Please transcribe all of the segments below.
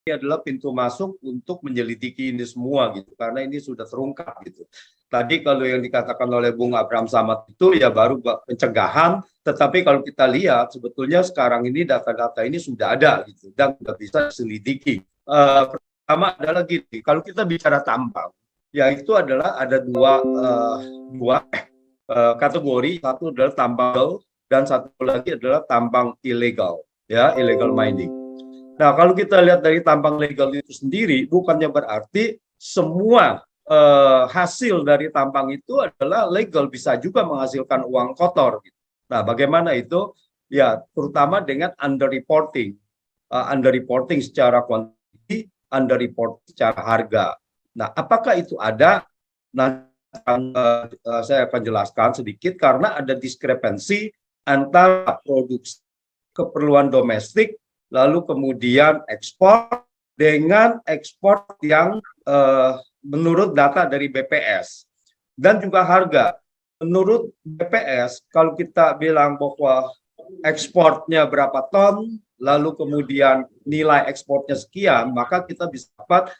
ini adalah pintu masuk untuk menyelidiki ini semua gitu, karena ini sudah terungkap gitu. Tadi kalau yang dikatakan oleh Bung Abraham Samad itu ya baru pencegahan, tetapi kalau kita lihat sebetulnya sekarang ini data-data ini sudah ada gitu dan sudah bisa diselidiki. Pertama adalah gini, kalau kita bicara tambang, yaitu adalah ada dua kategori, satu adalah tambang dan satu lagi adalah tambang ilegal, ya, illegal mining. Nah, kalau kita lihat dari tambang legal itu sendiri, bukannya berarti semua hasil dari tambang itu adalah legal, bisa juga menghasilkan uang kotor. Nah, bagaimana itu? Ya, terutama dengan underreporting secara kuantiti, underreporting secara harga. Nah, apakah itu ada? Nah, saya akan jelaskan sedikit karena ada diskrepensi antara produksi keperluan domestik lalu kemudian ekspor dengan ekspor yang menurut data dari BPS dan juga harga. Menurut BPS, kalau kita bilang bahwa ekspornya berapa ton, lalu kemudian nilai ekspornya sekian, maka kita bisa dapat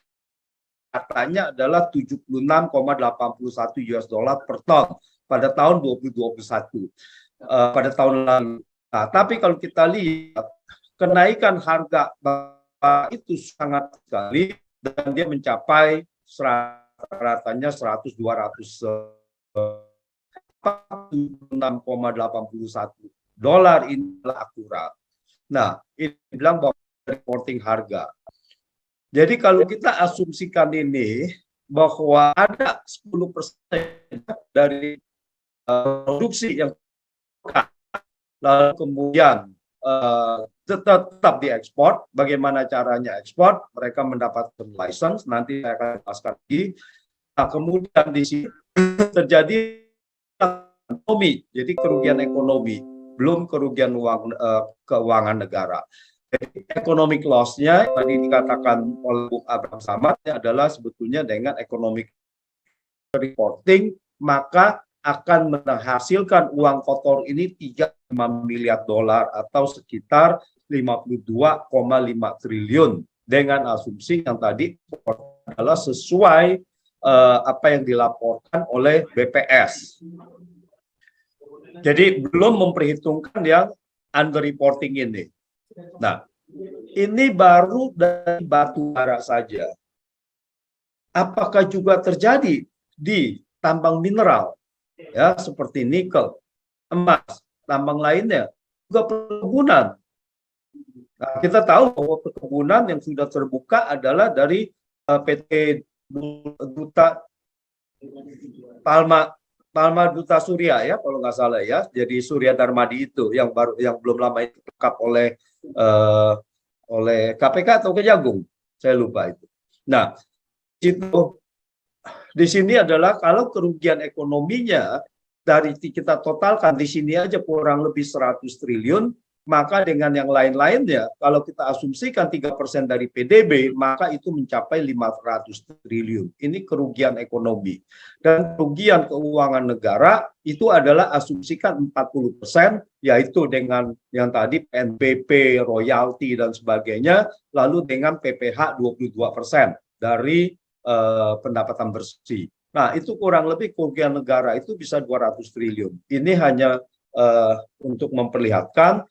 datanya adalah 76,81 US dollar per ton pada tahun 2021, pada tahun lalu. Nah, tapi kalau kita lihat kenaikan harga itu sangat sekali dan dia mencapai ratanya 6,81 dolar, inilah akurat. Nah, ini bilang bahwa reporting harga. Jadi kalau kita asumsikan ini bahwa ada 10% dari produksi yang lalu kemudian tetap diekspor. Bagaimana caranya ekspor? Mereka mendapatkan license, nanti saya akan jelaskan lagi. Nah, kemudian di sini terjadi ekonomi, jadi kerugian ekonomi, belum kerugian keuangan negara. Jadi economic loss-nya tadi dikatakan oleh Bung Abraham Samad adalah sebetulnya dengan economic reporting, maka akan menghasilkan uang kotor ini 35 miliar dolar atau sekitar 52,5 triliun dengan asumsi yang tadi adalah sesuai apa yang dilaporkan oleh BPS. Jadi belum memperhitungkan yang underreporting ini. Nah, ini baru dari batu bara saja. Apakah juga terjadi di tambang mineral? Ya, seperti nikel, emas, tambang lainnya, juga perkebunan. Nah, kita tahu bahwa perkebunan yang sudah terbuka adalah dari PT Duta Palma Duta Surya, ya kalau nggak salah, ya. Jadi Surya Darmadi itu yang belum lama itu ditangkap oleh KPK atau Kejagung, saya lupa itu. Nah, itu di sini adalah kalau kerugian ekonominya dari kita totalkan di sini aja kurang lebih 100 triliun, maka dengan yang lain-lainnya kalau kita asumsikan 3% dari PDB, maka itu mencapai 500 triliun. Ini kerugian ekonomi. Dan kerugian keuangan negara itu adalah asumsikan 40%, yaitu dengan yang tadi PNBP, royalti dan sebagainya, lalu dengan PPh 22% dari pendapatan bersih. Nah, itu kurang lebih kerugian negara itu bisa 200 triliun. Ini hanya untuk memperlihatkan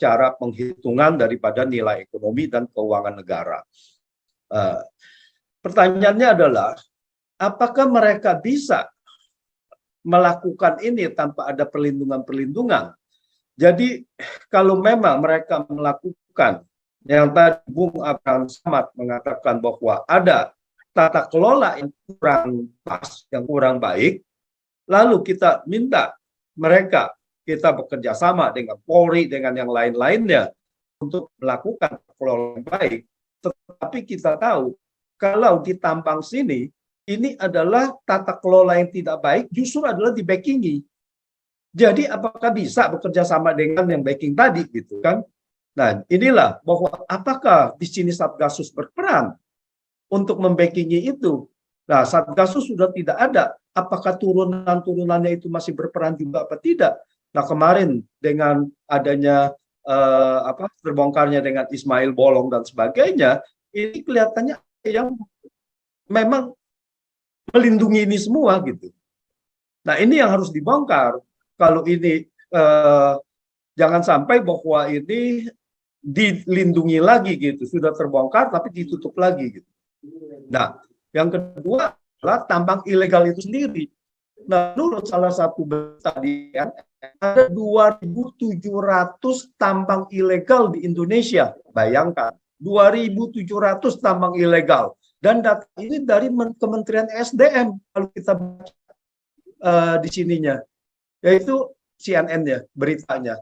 cara penghitungan daripada nilai ekonomi dan keuangan negara. Pertanyaannya adalah, apakah mereka bisa melakukan ini tanpa ada perlindungan-perlindungan? Jadi, kalau memang mereka melakukan yang tadi Bung Abraham Samad mengatakan bahwa ada tata kelola yang kurang pas, yang kurang baik, lalu kita minta mereka, kita bekerja sama dengan Polri, dengan yang lain-lainnya untuk melakukan kelola yang baik. Tetapi kita tahu, kalau di tambang sini, ini adalah tata kelola yang tidak baik, justru adalah di-backingi. Jadi apakah bisa bekerja sama dengan yang backing tadi, gitu kan? Nah, inilah bahwa apakah di sini Satgasus berperan untuk membackingi itu. Nah, Satgasus sudah tidak ada. Apakah turunan-turunannya itu masih berperan juga apa tidak? Nah, kemarin dengan adanya terbongkarnya dengan Ismail Bolong dan sebagainya, ini kelihatannya yang memang melindungi ini semua gitu. Nah, ini yang harus dibongkar. Kalau ini jangan sampai bahwa ini dilindungi lagi gitu, sudah terbongkar tapi ditutup lagi gitu. Nah, yang kedua adalah tambang ilegal itu sendiri. Nah, menurut salah satu tadi ada 2.700 tambang ilegal di Indonesia. Bayangkan, 2.700 tambang ilegal. Dan data ini dari Kementerian SDM kalau kita baca di sininya, yaitu CNN ya beritanya.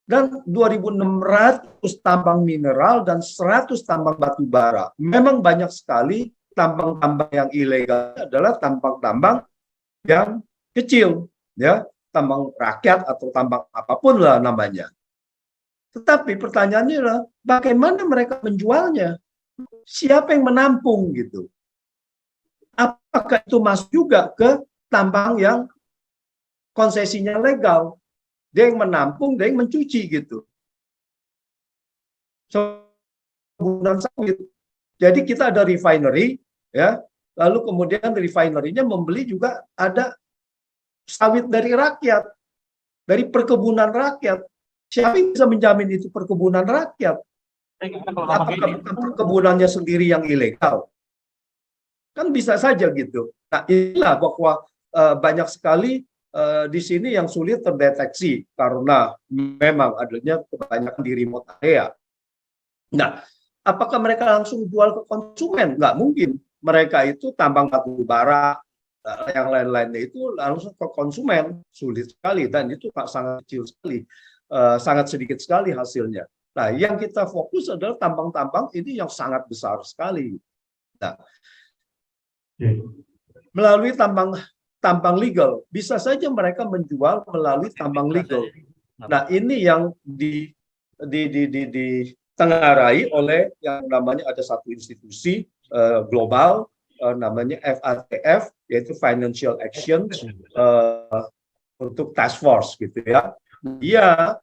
Dan 2.600 tambang mineral dan 100 tambang batu bara. Memang banyak sekali tambang-tambang yang ilegal adalah tambang-tambang yang kecil, ya, tambang rakyat atau tambang apapun lah namanya. Tetapi pertanyaannya adalah bagaimana mereka menjualnya? Siapa yang menampung gitu? Apakah itu masuk juga ke tambang yang konsesinya legal? Dia yang menampung, dia yang mencuci gitu. Perkebunan sawit. Jadi kita ada refinery, ya, lalu kemudian refinery-nya membeli juga ada sawit dari rakyat, dari perkebunan rakyat. Siapa yang bisa menjamin itu perkebunan rakyat? Apakah perkebunannya sendiri yang ilegal? Kan bisa saja gitu. Nah, inilah bahwa banyak sekali di sini yang sulit terdeteksi karena memang adanya kebanyakan di remote area. Nah, apakah mereka langsung jual ke konsumen? Nggak mungkin. Mereka itu tambang batu bara, yang lain-lainnya itu langsung ke konsumen. Sulit sekali dan itu sangat kecil sekali, sangat sedikit sekali hasilnya. Nah, yang kita fokus adalah tambang-tambang ini yang sangat besar sekali. Nah, melalui tambang legal, bisa saja mereka menjual melalui tambang legal. Nah, ini yang ditengarai oleh yang namanya ada satu institusi global namanya FATF, yaitu Financial Action untuk Task Force gitu ya. Dia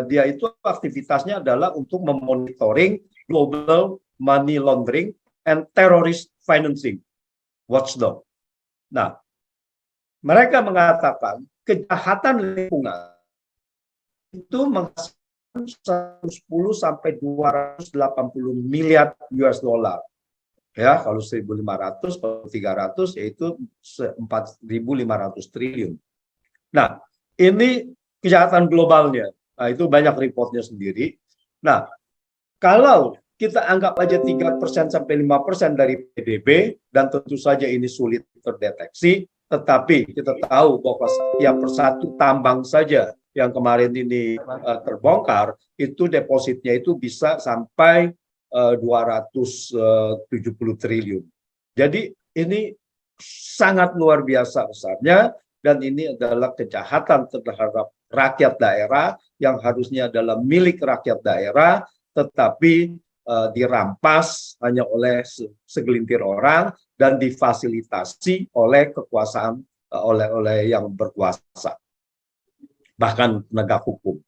dia itu aktivitasnya adalah untuk memonitoring global money laundering and terrorist financing watchdog. Nah, mereka mengatakan kejahatan lingkungan itu menghasilkan 110 sampai 280 miliar US dollar. Ya, kalau 1.500, kalau 300 yaitu 4.500 triliun. Nah, ini kejahatan globalnya. Nah, itu banyak reportnya sendiri. Nah, kalau kita anggap aja 3% sampai 5% dari PDB, dan tentu saja ini sulit terdeteksi, tetapi kita tahu bahwa setiap persatu tambang saja yang kemarin ini terbongkar, itu depositnya itu bisa sampai 270 triliun. Jadi ini sangat luar biasa besarnya, dan ini adalah kejahatan terhadap rakyat daerah yang harusnya adalah milik rakyat daerah, tetapi dirampas hanya oleh segelintir orang dan difasilitasi oleh kekuasaan oleh yang berkuasa, bahkan penegak hukum.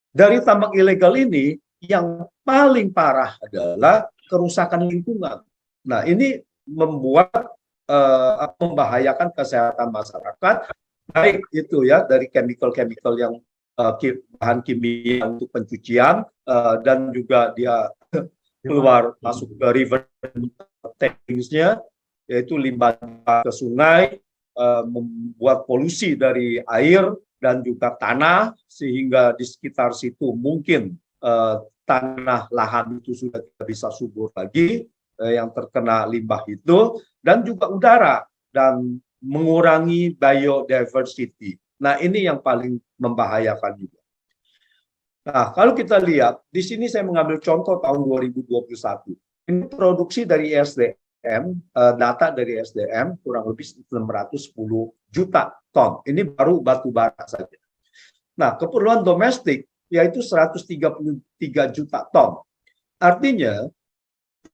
Dari tambang ilegal ini yang paling parah adalah kerusakan lingkungan. Nah, ini membuat membahayakan kesehatan masyarakat, baik itu ya dari chemical-chemical yang bahan kimia untuk pencucian, dan juga dia keluar masuk ke river tanks-nya, yaitu limbah ke sungai, membuat polusi dari air dan juga tanah, sehingga di sekitar situ mungkin tanah lahan itu sudah tidak bisa subur lagi yang terkena limbah itu, dan juga udara, dan mengurangi biodiversity. Nah, ini yang paling membahayakan juga. Nah, kalau kita lihat, di sini saya mengambil contoh tahun 2021. Ini produksi dari SDM, data dari SDM kurang lebih 610 juta ton. Ini baru batu bara saja. Nah, keperluan domestik yaitu 133 juta ton. Artinya,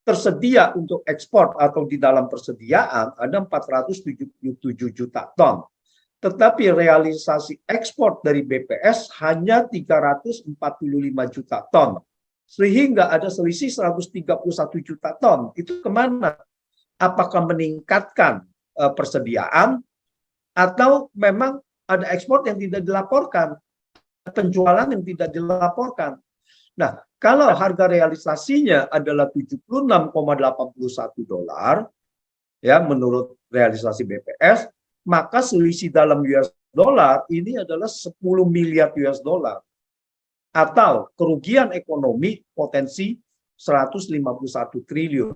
tersedia untuk ekspor atau di dalam persediaan ada 477 juta ton. tetapi realisasi ekspor dari BPS hanya 345 juta ton. Sehingga ada selisih 131 juta ton. Itu kemana? Apakah meningkatkan persediaan atau memang ada ekspor yang tidak dilaporkan, penjualan yang tidak dilaporkan. Nah, kalau harga realisasinya adalah 76,81 dolar, ya menurut realisasi BPS, maka selisih dalam US dollar ini adalah 10 miliar US dollar atau kerugian ekonomi potensi 151 triliun.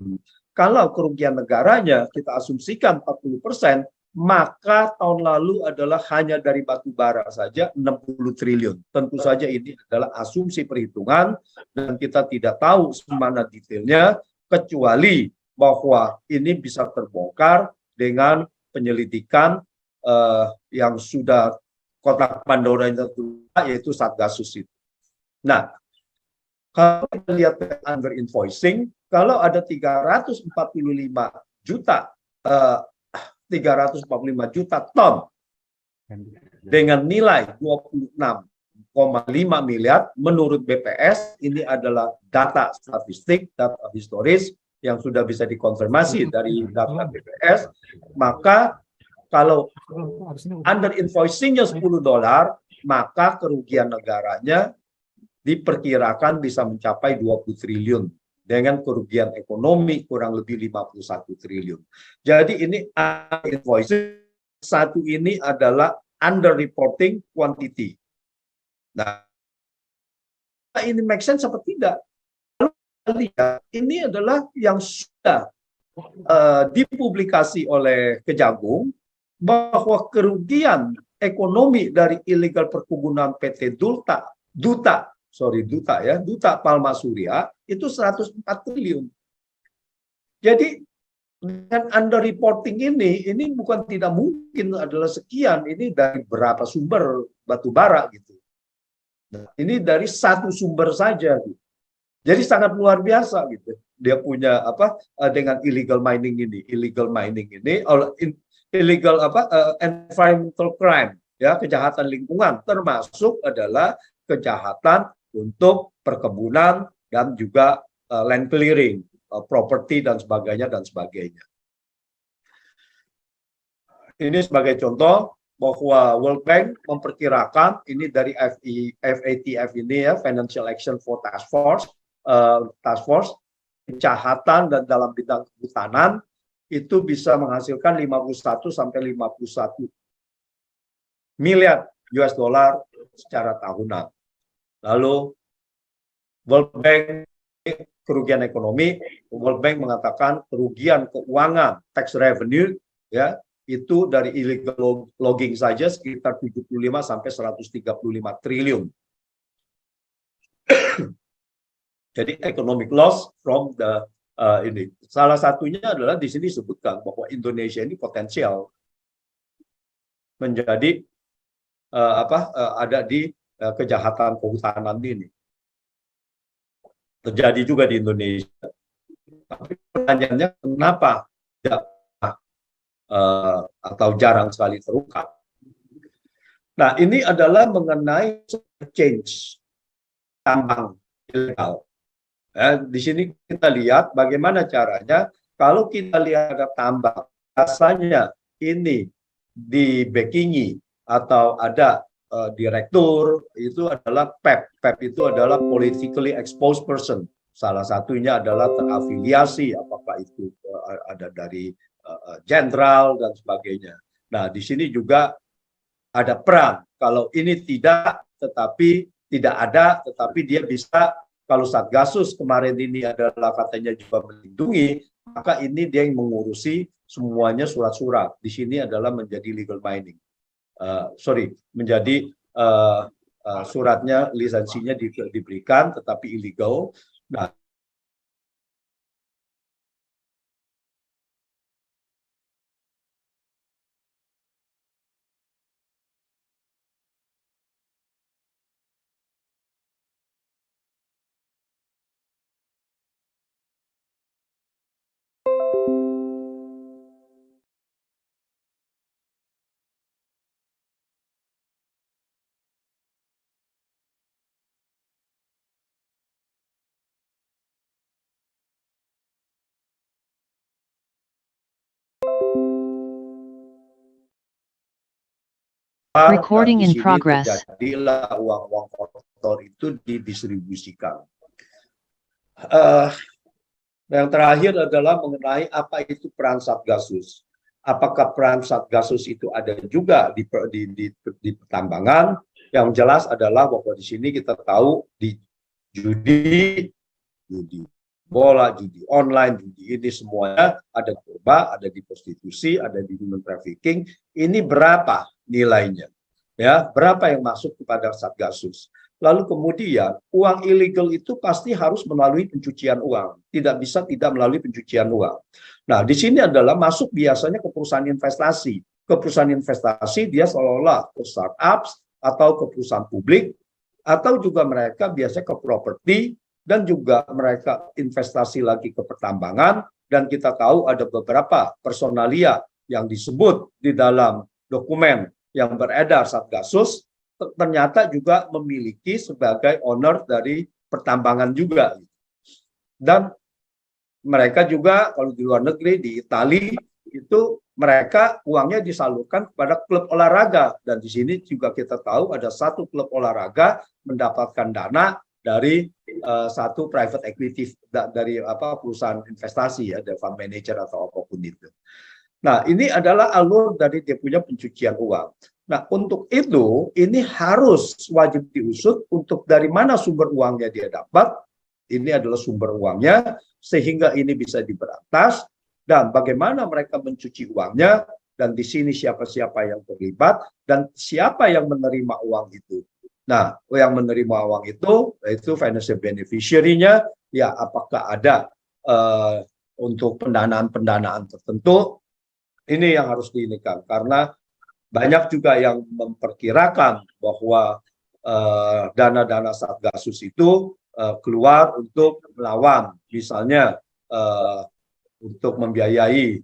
Kalau kerugian negaranya kita asumsikan 40%, maka tahun lalu adalah hanya dari batu bara saja 60 triliun. Tentu saja ini adalah asumsi perhitungan dan kita tidak tahu semana detailnya, kecuali bahwa ini bisa terbongkar dengan penyelidikan yang sudah kotak Pandoranya terbuka, yaitu Satgasus itu. Nah, kalau kita lihat under invoicing, kalau ada 345 juta 345 juta ton dengan nilai 26,5 miliar menurut BPS, ini adalah data statistik, data historis yang sudah bisa dikonfirmasi dari data BPS. Maka kalau under invoicingnya 10 dolar, maka kerugian negaranya diperkirakan bisa mencapai 20 triliun dengan kerugian ekonomi kurang lebih 51 triliun. Jadi ini invoicing satu ini adalah under reporting quantity. Nah, ini make sense apa tidak? Lihat, ini adalah yang sudah dipublikasi oleh Kejagung bahwa kerugian ekonomi dari illegal perkebunan PT Duta Palma Surya itu 104 triliun. Jadi dengan under reporting ini bukan tidak mungkin adalah sekian, ini dari berapa sumber batu bara gitu. Nah, ini dari satu sumber saja gitu. Jadi sangat luar biasa gitu. Dia punya apa dengan illegal mining ini illegal environmental crime, ya, kejahatan lingkungan, termasuk adalah kejahatan untuk perkebunan dan juga land clearing, property dan sebagainya dan sebagainya. Ini sebagai contoh bahwa World Bank memperkirakan ini dari FATF ini ya, Financial Action for Task Force, kejahatan dan dalam bidang kehutanan itu bisa menghasilkan 51 sampai 51 miliar US dollar secara tahunan. Lalu World Bank kerugian ekonomi, World Bank mengatakan kerugian keuangan tax revenue ya itu dari illegal logging saja sekitar 75 sampai 135 triliun. Jadi economic loss from the ini. Salah satunya adalah di sini disebutkan bahwa Indonesia ini potensial menjadi ada di kejahatan kehutanan ini. Terjadi juga di Indonesia. Tapi pertanyaannya kenapa tidak atau jarang sekali terungkap? Nah, ini adalah mengenai change tambang ilegal. Di sini kita lihat bagaimana caranya. Kalau kita lihat ada tambang, rasanya ini di-backingi atau ada direktur, itu adalah PEP. PEP itu adalah politically exposed person. Salah satunya adalah terafiliasi, apakah itu ada dari jenderal dan sebagainya. Nah, di sini juga ada peran. Kalau ini tidak, tetapi dia bisa, kalau Satgasus kemarin ini adalah katanya juga melindungi, maka ini dia yang mengurusi semuanya surat-surat. Di sini adalah menjadi legal mining. Menjadi suratnya, lisensinya diberikan, tetapi illegal. Nah, dan Recording di in sini progress. terjadilah uang-uang kotor itu didistribusikan. Eh, yang terakhir adalah mengenai apa itu peran Satgasus. Apakah peran Satgasus itu ada juga di pertambangan? Yang jelas adalah bahwa di sini kita tahu di judi, judi bola, judi online, judi ini semuanya ada narkoba, ada di prostitusi, ada di human trafficking. Ini berapa nilainya? Ya, berapa yang masuk kepada Satgasus? Lalu kemudian uang ilegal itu pasti harus melalui pencucian uang, tidak bisa tidak melalui pencucian uang. Nah, di sini adalah masuk biasanya ke perusahaan investasi. Ke perusahaan investasi dia seolah-olah ke startups atau ke perusahaan publik, atau juga mereka biasanya ke properti, dan juga mereka investasi lagi ke pertambangan. Dan kita tahu ada beberapa personalia yang disebut di dalam dokumen yang beredar Satgasus ternyata juga memiliki sebagai owner dari pertambangan juga. Dan mereka juga kalau di luar negeri, di Italia, itu mereka uangnya disalurkan kepada klub olahraga. Dan di sini juga kita tahu ada satu klub olahraga mendapatkan dana dari satu private equity, dari perusahaan investasi, ya, dari fund manager atau apapun itu. Nah, ini adalah alur dari dia punya pencucian uang. Nah, untuk itu ini harus wajib diusut untuk dari mana sumber uangnya dia dapat. Ini adalah sumber uangnya, sehingga ini bisa diberantas, dan bagaimana mereka mencuci uangnya, dan di sini siapa-siapa yang terlibat, dan siapa yang menerima uang itu. Nah, yang menerima uang itu, yaitu financial beneficiary-nya, ya apakah ada untuk pendanaan-pendanaan tertentu, ini yang harus diinikan. Karena banyak juga yang memperkirakan bahwa dana-dana Satgasus itu keluar untuk melawan, misalnya untuk membiayai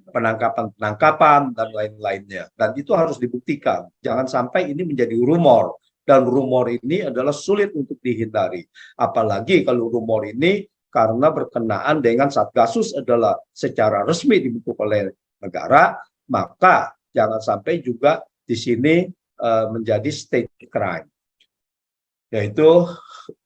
penangkapan-penangkapan dan lain-lainnya. Dan itu harus dibuktikan. Jangan sampai ini menjadi rumor. Dan rumor ini adalah sulit untuk dihindari. Apalagi kalau rumor ini karena berkenaan dengan Satgasus adalah secara resmi dibentuk oleh negara, maka jangan sampai juga di sini menjadi state crime. Yaitu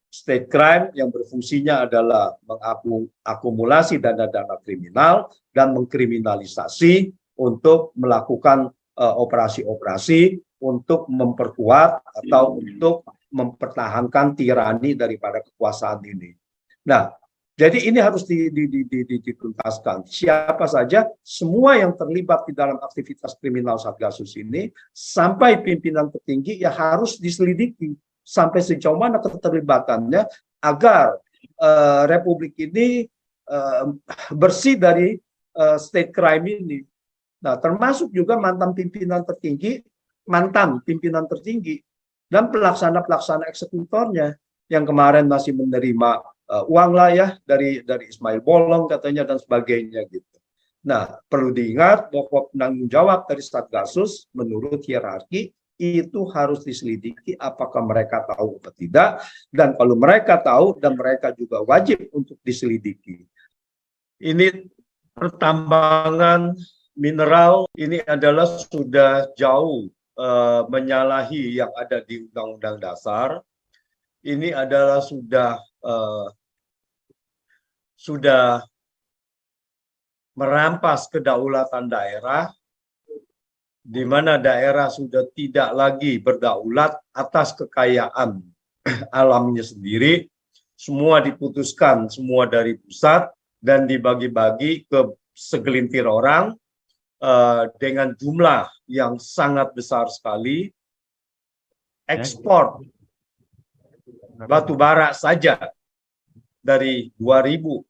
state crime yang berfungsinya adalah mengakumulasi dana-dana kriminal dan mengkriminalisasi untuk melakukan operasi-operasi untuk memperkuat atau untuk mempertahankan tirani daripada kekuasaan ini. Nah, jadi ini harus dituntaskan. Siapa saja, semua yang terlibat di dalam aktivitas kriminal Satgasus ini, sampai pimpinan tertinggi, ya harus diselidiki sampai sejauh mana keterlibatannya agar Republik ini bersih dari state crime ini. Nah, termasuk juga mantan pimpinan tertinggi dan pelaksana eksekutornya yang kemarin masih menerima uang lah ya dari Ismail Bolong katanya dan sebagainya gitu. Nah, perlu diingat bahwa penanggung jawab dari Satgasus menurut hierarki itu harus diselidiki apakah mereka tahu atau tidak, dan kalau mereka tahu dan mereka juga wajib untuk diselidiki. Ini pertambangan mineral ini adalah sudah jauh menyalahi yang ada di Undang-Undang Dasar. Ini adalah sudah merampas kedaulatan daerah, di mana daerah sudah tidak lagi berdaulat atas kekayaan alamnya sendiri. Semua diputuskan, semua dari pusat, dan dibagi-bagi ke segelintir orang dengan jumlah yang sangat besar sekali. Ekspor batu bara saja dari 2004,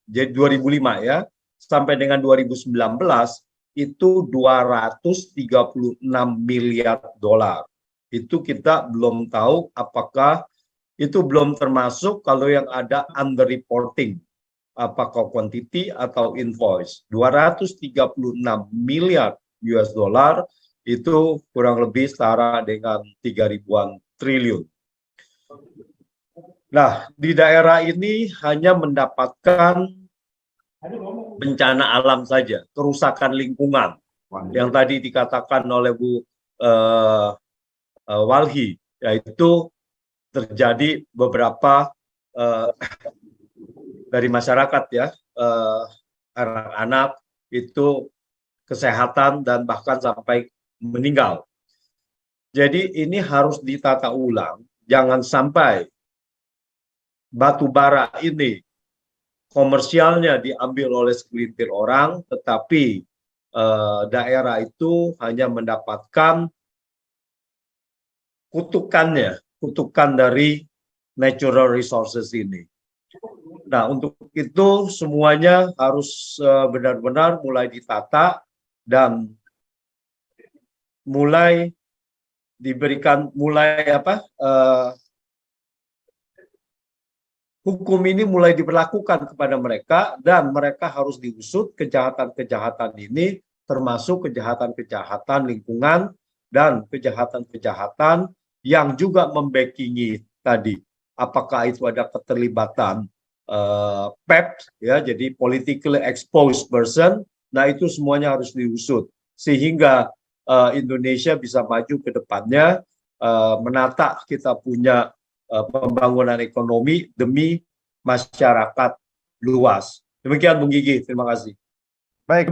jadi 2005 ya, sampai dengan 2019 itu 236 miliar dolar. Itu kita belum tahu apakah itu belum termasuk kalau yang ada underreporting, apakah quantity atau invoice. 236 miliar US dollar itu kurang lebih setara dengan 3.000-an triliun. Nah, di daerah ini hanya mendapatkan bencana alam saja, kerusakan lingkungan yang tadi dikatakan oleh Bu Walhi, yaitu terjadi beberapa dari masyarakat ya, anak-anak itu kesehatan dan bahkan sampai meninggal. Jadi ini harus ditata ulang, jangan sampai batu bara ini komersialnya diambil oleh segelintir orang, tetapi daerah itu hanya mendapatkan kutukan dari natural resources ini. Nah, untuk itu semuanya harus benar-benar mulai ditata dan mulai diberikan, hukum ini mulai diberlakukan kepada mereka, dan mereka harus diusut kejahatan-kejahatan ini, termasuk kejahatan-kejahatan lingkungan dan kejahatan-kejahatan yang juga membackingi tadi. Apakah itu ada keterlibatan PEP, ya, jadi politically exposed person. Nah, itu semuanya harus diusut sehingga Indonesia bisa maju ke depannya, menata kita punya pembangunan ekonomi demi masyarakat luas. Demikian Bung Gigi, terima kasih. Baik.